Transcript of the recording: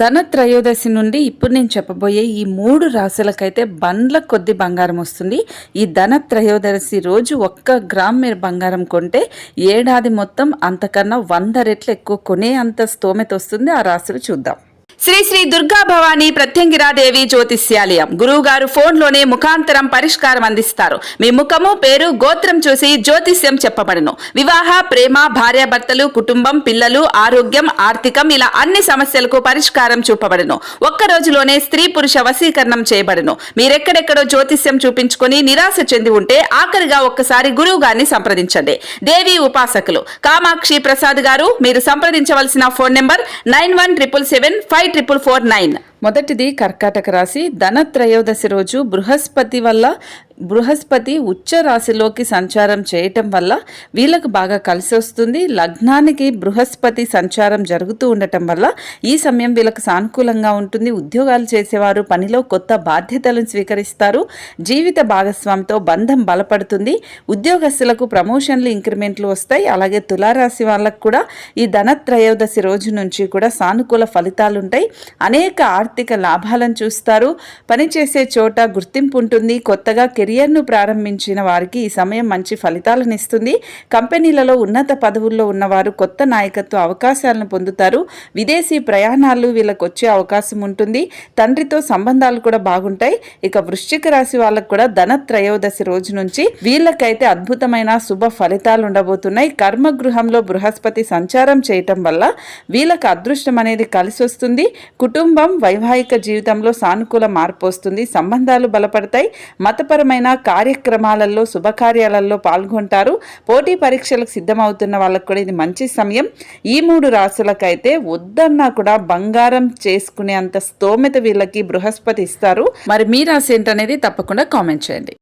ధనత్రయోదశి నుండి ఇప్పుడు నేను చెప్పబోయే ఈ 3 రాశులకైతే బండ్ల కొద్ది బంగారం వస్తుంది. ఈ ధనత్రయోదశి రోజు 1 గ్రామ్ మీరు బంగారం కొంటే ఏడాది మొత్తం అంతకన్నా 100 రెట్లు ఎక్కువ కొనే అంత స్తోమత వస్తుంది. ఆ రాశులు చూద్దాం. శ్రీ శ్రీ దుర్గా భవానీ ప్రత్యంగిరాదేవి జ్యోతిష్యాలయం గురువు గారు ఫోన్ లోనే ముఖాంతరం పరిష్కారం అందిస్తారు. మీ ముఖము, పేరు, గోత్రం చూసి జ్యోతిష్యం చెప్పబడును. వివాహ, ప్రేమ, భార్యాభర్తలు, కుటుంబం, పిల్లలు, ఆరోగ్యం, ఆర్థికం ఇలా అన్ని సమస్యలకు పరిష్కారం చూపబడును. ఒక్క రోజులోనే స్త్రీ పురుష వశీకరణం చేయబడును. మీరెక్కడెక్కడో జ్యోతిష్యం చూపించుకొని నిరాశ చెంది ఉంటే ఆఖరిగా ఒక్కసారి గురువు గారిని సంప్రదించండి. దేవి ఉపాసకులు కామాక్షి ప్రసాద్ గారు. మీరు సంప్రదించవలసిన ఫోన్ నెంబర్ 9177754449. మొదటిది కర్కాటక రాశి. ధనత్రయోదశి రోజు బృహస్పతి ఉచ్చ రాశిలోకి సంచారం చేయటం వల్ల వీళ్ళకు బాగా కలిసి వస్తుంది. లగ్నానికి బృహస్పతి సంచారం జరుగుతూ ఉండటం వల్ల ఈ సమయం వీళ్ళకు సానుకూలంగా ఉంటుంది. ఉద్యోగాలు చేసేవారు పనిలో కొత్త బాధ్యతలను స్వీకరిస్తారు. జీవిత భాగస్వామితో బంధం బలపడుతుంది. ఉద్యోగస్తులకు ప్రమోషన్లు, ఇంక్రిమెంట్లు వస్తాయి. అలాగే తులారాశి వాళ్ళకు కూడా ఈ ధనత్రయోదశి రోజు నుంచి కూడా సానుకూల ఫలితాలు ఉంటాయి. అనేక ఆర్థిక లాభాలను చూస్తారు. పనిచేసే చోట గుర్తింపు ఉంటుంది. కొత్తగా కెరియర్ను ప్రారంభించిన వారికి ఈ సమయం మంచి ఫలితాలను ఇస్తుంది. కంపెనీలలో ఉన్నత పదవుల్లో ఉన్నవారు కొత్త నాయకత్వ అవకాశాలను పొందుతారు. విదేశీ ప్రయాణాలు వీళ్ళకి వచ్చే అవకాశం ఉంటుంది. తండ్రితో సంబంధాలు కూడా బాగుంటాయి. ఇక వృశ్చిక రాశి వాళ్ళకు కూడా ధనత్రయోదశి రోజు నుంచి వీళ్ళకైతే అద్భుతమైన శుభ ఫలితాలు ఉండబోతున్నాయి. కర్మగృహంలో బృహస్పతి సంచారం చేయటం వల్ల వీళ్ళకి అదృష్టం అనేది కలిసి వస్తుంది. కుటుంబం, వైవాహిక జీవితంలో సానుకూల మార్పు వస్తుంది. సంబంధాలు బలపడతాయి. మతపరమైన కార్యక్రమాలలో, శుభకార్యాలలో పాల్గొంటారు. పోటీ పరీక్షలకు సిద్ధమవుతున్న వాళ్ళకు కూడా ఇది మంచి సమయం. ఈ 3 రాశులకైతే వద్దన్నా కూడా బంగారం చేసుకునే అంత స్తోమత వీళ్ళకి బృహస్పతి ఇస్తారు. మరి మీ రాశి ఏంటనేది తప్పకుండా కామెంట్ చేయండి.